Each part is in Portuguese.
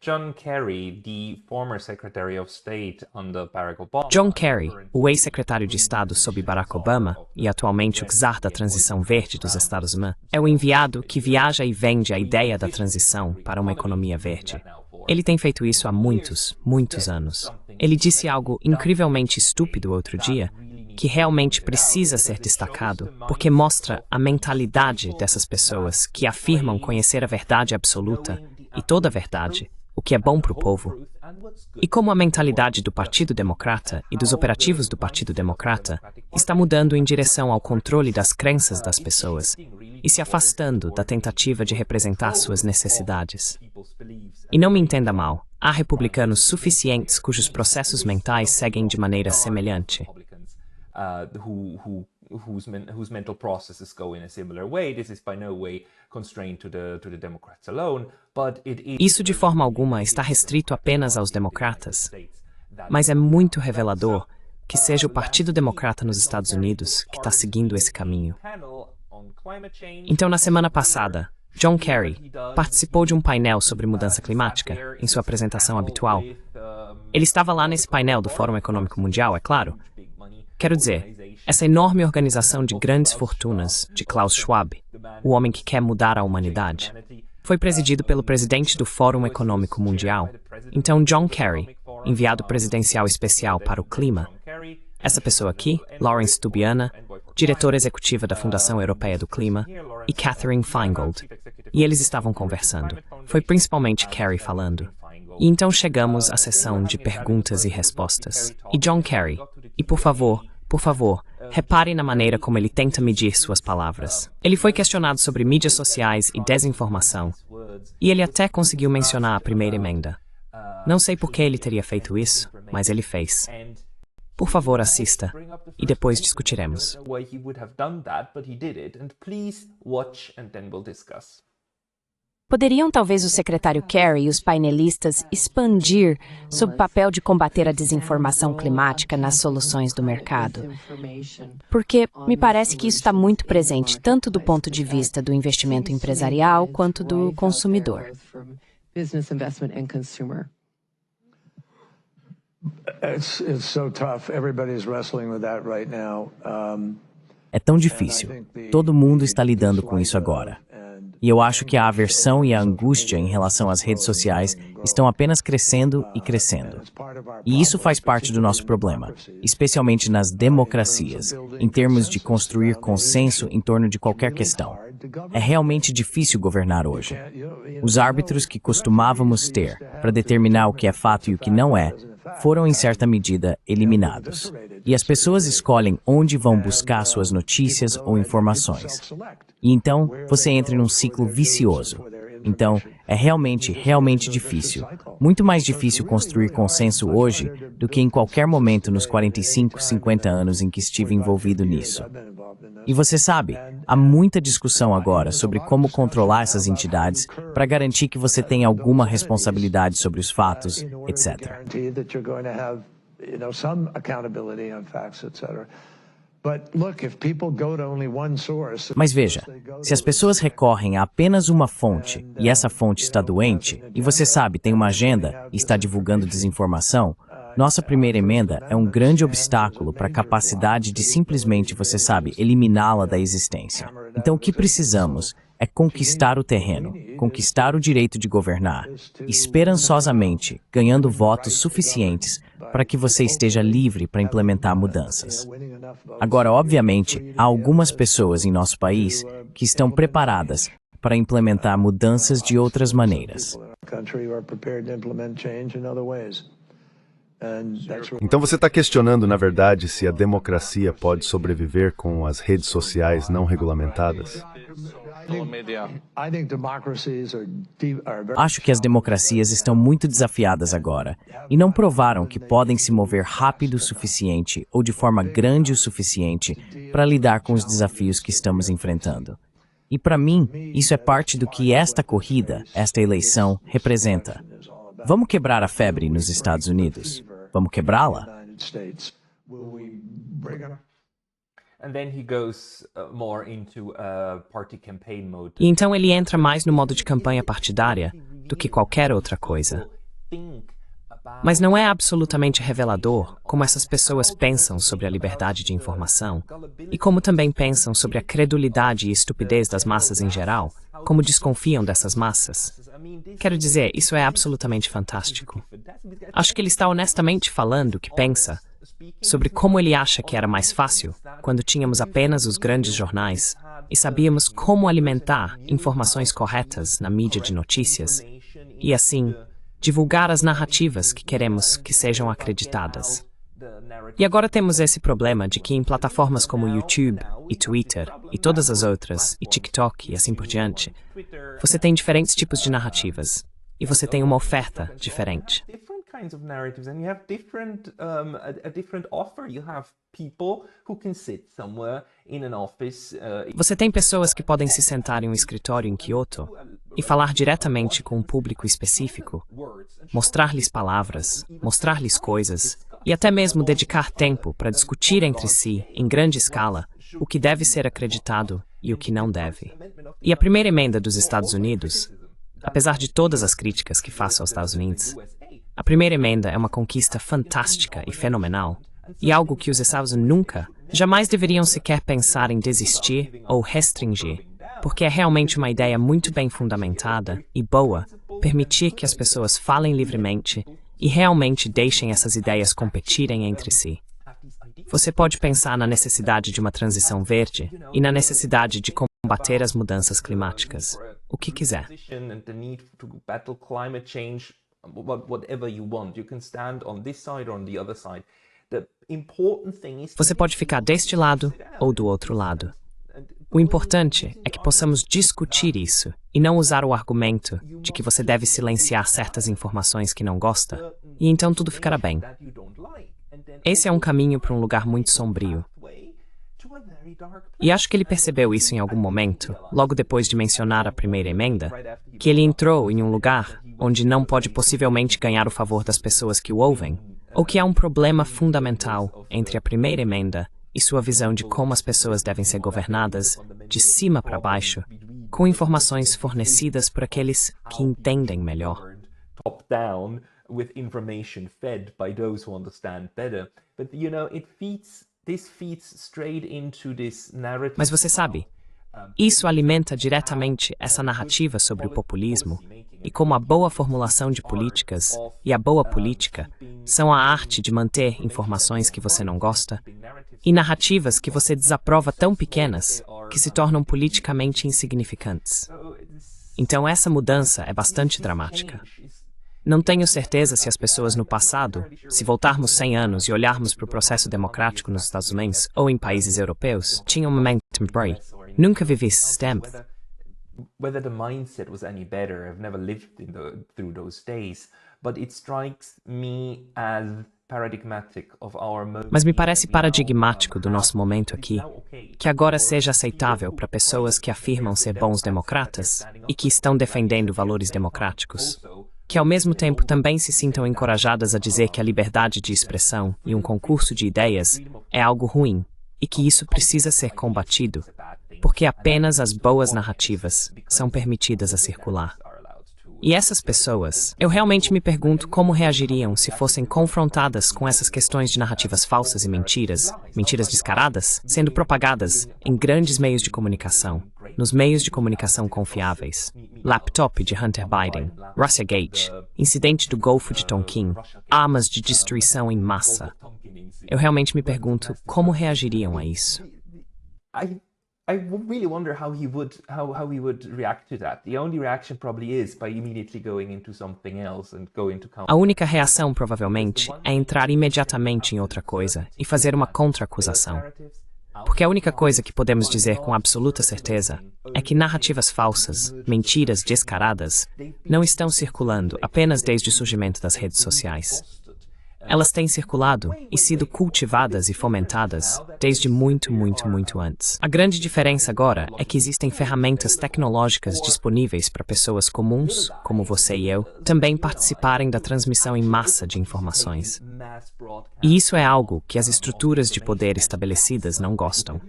John Kerry, the former Secretary of State under Barack Obama. John Kerry, o ex-secretário de Estado sob Barack Obama e atualmente o czar da transição verde dos Estados Unidos, é o enviado que viaja e vende a ideia da transição para uma economia verde. Ele tem feito isso há muitos anos. Ele disse algo incrivelmente estúpido outro dia, que realmente precisa ser destacado, porque mostra a mentalidade dessas pessoas que afirmam conhecer a verdade absoluta e toda a verdade, o que é bom para o povo. E como a mentalidade do Partido Democrata e dos operativos do Partido Democrata está mudando em direção ao controle das crenças das pessoas e se afastando da tentativa de representar suas necessidades. E não me entenda mal, há republicanos suficientes cujos processos mentais seguem de maneira semelhante. Whose mental processes go in a similar way. This is by no way constrained to the Democrats alone, but it is. Isso de forma alguma está restrito apenas aos democratas, mas é muito revelador que seja o Partido Democrata nos Estados Unidos que está seguindo esse caminho. Então, na semana passada, John Kerry participou de um painel sobre mudança climática em sua apresentação habitual. Ele estava lá nesse painel do Fórum Econômico Mundial, é claro. Quero dizer, essa enorme organização de grandes fortunas de Klaus Schwab, o homem que quer mudar a humanidade, foi presidido pelo presidente do Fórum Econômico Mundial. Então, John Kerry, enviado presidencial especial para o clima, essa pessoa aqui, Lawrence Tubiana, diretora executiva da Fundação Europeia do Clima, e Catherine Feingold. E eles estavam conversando. Foi principalmente Kerry falando. E então chegamos à sessão de perguntas e respostas. E John Kerry, e por favor, repare na maneira como ele tenta medir suas palavras. Ele foi questionado sobre mídias sociais e desinformação, e ele até conseguiu mencionar a primeira emenda. Não sei por que ele teria feito isso, mas ele fez. Por favor, assista, e depois discutiremos. Poderiam talvez o secretário Kerry e os painelistas expandir sobre o papel de combater a desinformação climática nas soluções do mercado? Porque me parece que isso está muito presente tanto do ponto de vista do investimento empresarial quanto do consumidor. É tão difícil. Todo mundo está lidando com isso agora. E eu acho que a aversão e a angústia em relação às redes sociais estão apenas crescendo e crescendo. E isso faz parte do nosso problema, especialmente nas democracias, em termos de construir consenso em torno de qualquer questão. É realmente difícil governar hoje. Os árbitros que costumávamos ter para determinar o que é fato e o que não é, foram em certa medida eliminados. E as pessoas escolhem onde vão buscar suas notícias ou informações. E então, você entra num ciclo vicioso. Então, é realmente difícil. Muito mais difícil construir consenso hoje do que em qualquer momento nos 45, 50 anos em que estive envolvido nisso. E você sabe, há muita discussão agora sobre como controlar essas entidades para garantir que você tenha alguma responsabilidade sobre os fatos, etc. Mas veja, se as pessoas recorrem a apenas uma fonte e essa fonte está doente, e você sabe, tem uma agenda e está divulgando desinformação, nossa primeira emenda é um grande obstáculo para a capacidade de simplesmente, você sabe, eliminá-la da existência. Então o que precisamos é conquistar o terreno, conquistar o direito de governar, esperançosamente, ganhando votos suficientes para que você esteja livre para implementar mudanças. Agora, obviamente, há algumas pessoas em nosso país que estão preparadas para implementar mudanças de outras maneiras. Então você está questionando, na verdade, se a democracia pode sobreviver com as redes sociais não regulamentadas? Acho que as democracias estão muito desafiadas agora e não provaram que podem se mover rápido o suficiente ou de forma grande o suficiente para lidar com os desafios que estamos enfrentando. E para mim, isso é parte do que esta corrida, esta eleição, representa. Vamos quebrar a febre nos Estados Unidos? Vamos quebrá-la? E então ele entra mais no modo de campanha partidária, do que qualquer outra coisa. Mas não é absolutamente revelador como essas pessoas pensam sobre a liberdade de informação e como também pensam sobre a credulidade e estupidez das massas em geral, como desconfiam dessas massas. Quero dizer, isso é absolutamente fantástico. Acho que ele está honestamente falando o que pensa sobre como ele acha que era mais fácil quando tínhamos apenas os grandes jornais e sabíamos como alimentar informações corretas na mídia de notícias e, assim, divulgar as narrativas que queremos que sejam acreditadas. E agora temos esse problema de que em plataformas como YouTube e Twitter e todas as outras, e TikTok e assim por diante, você tem diferentes tipos de narrativas e você tem uma oferta diferente. Kinds of narratives, and you have a different offer. You have people who can sit somewhere in an office. Você tem pessoas que podem se sentar em um escritório em Kyoto e falar diretamente com um público específico, mostrar-lhes palavras, mostrar-lhes coisas e até mesmo dedicar tempo para discutir entre si, em grande escala, o que deve ser acreditado e o que não deve. E a primeira emenda dos Estados Unidos, apesar de todas as críticas que faço aos Estados Unidos, a primeira emenda é uma conquista fantástica e fenomenal, e algo que os Estados nunca, jamais deveriam sequer pensar em desistir ou restringir, porque é realmente uma ideia muito bem fundamentada e boa permitir que as pessoas falem livremente e realmente deixem essas ideias competirem entre si. Você pode pensar na necessidade de uma transição verde e na necessidade de combater as mudanças climáticas, o que quiser. Whatever you want, you can stand on this side or on the other side. Você pode ficar deste lado ou do outro lado. O importante é que possamos discutir isso e não usar o argumento de que você deve silenciar certas informações que não gosta, e então tudo ficará bem. Esse é um caminho para um lugar muito sombrio. E acho que ele percebeu isso em algum momento, logo depois de mencionar a primeira emenda, que ele entrou em um lugar onde não pode possivelmente ganhar o favor das pessoas que o ouvem, ou que há um problema fundamental entre a primeira emenda e sua visão de como as pessoas devem ser governadas de cima para baixo, com informações fornecidas por aqueles que entendem melhor. Top-down, with information fed by those who understand better. But you know, this feeds straight into this narrative. Mas você sabe, isso alimenta diretamente essa narrativa sobre o populismo e como a boa formulação de políticas e a boa política são a arte de manter informações que você não gosta e narrativas que você desaprova tão pequenas que se tornam politicamente insignificantes. Então essa mudança é bastante dramática. Não tenho certeza se as pessoas no passado, se voltarmos 100 anos e olharmos para o processo democrático nos Estados Unidos ou em países europeus, tinham um momentum break. Nunca vivi esse sistema. Whether the mindset was any better, I've never lived through those days, but it strikes me as paradigmatic of our moment. Mas me parece paradigmático do nosso momento aqui, que agora seja aceitável para pessoas que afirmam ser bons democratas e que estão defendendo valores democráticos, que ao mesmo tempo também se sintam encorajadas a dizer que a liberdade de expressão e um concurso de ideias é algo ruim e que isso precisa ser combatido, porque apenas as boas narrativas são permitidas a circular. E essas pessoas, eu realmente me pergunto como reagiriam se fossem confrontadas com essas questões de narrativas falsas e mentiras descaradas, sendo propagadas em grandes meios de comunicação, nos meios de comunicação confiáveis. Laptop de Hunter Biden, Russiagate, incidente do Golfo de Tonkin, armas de destruição em massa. Eu realmente me pergunto como reagiriam a isso. I really wonder how he would react to that. The only reaction probably is by immediately going into something else and going to counter. A única reação, provavelmente, é entrar imediatamente em outra coisa e fazer uma contra-acusação. Porque a única coisa que podemos dizer com absoluta certeza é que narrativas falsas, mentiras descaradas, não estão circulando apenas desde o surgimento das redes sociais. Elas têm circulado e sido cultivadas e fomentadas desde muito antes. A grande diferença agora é que existem ferramentas tecnológicas disponíveis para pessoas comuns, como você e eu, também participarem da transmissão em massa de informações. E isso é algo que as estruturas de poder estabelecidas não gostam.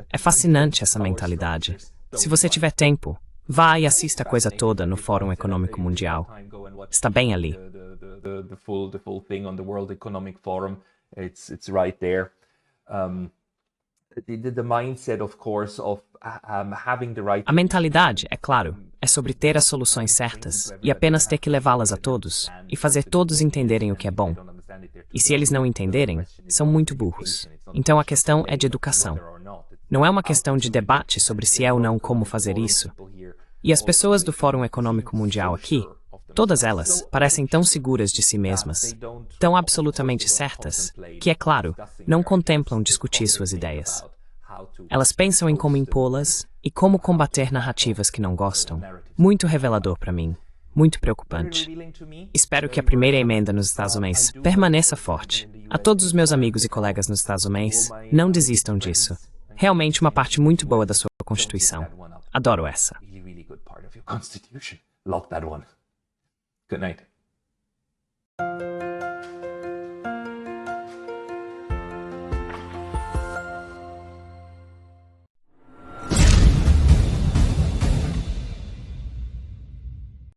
É fascinante essa mentalidade. Se você tiver tempo, Vá e assista a coisa toda no Fórum Econômico Mundial. Está bem ali. The full thing on the World Economic Forum, it's right there. The mindset, of course, of having the right. A mentalidade, é claro, é sobre ter as soluções certas e apenas ter que levá-las a todos e fazer todos entenderem o que é bom. E se eles não entenderem, são muito burros. Então a questão é de educação. Não é uma questão de debate sobre se é ou não como fazer isso. E as pessoas do Fórum Econômico Mundial aqui, todas elas, parecem tão seguras de si mesmas, tão absolutamente certas, que, é claro, não contemplam discutir suas ideias. Elas pensam em como impô-las e como combater narrativas que não gostam. Muito revelador para mim. Muito preocupante. Espero que a primeira emenda nos Estados Unidos permaneça forte. A todos os meus amigos e colegas nos Estados Unidos, não desistam disso. Realmente uma parte muito boa da sua Constituição. Adoro essa. Lock that one. Good night.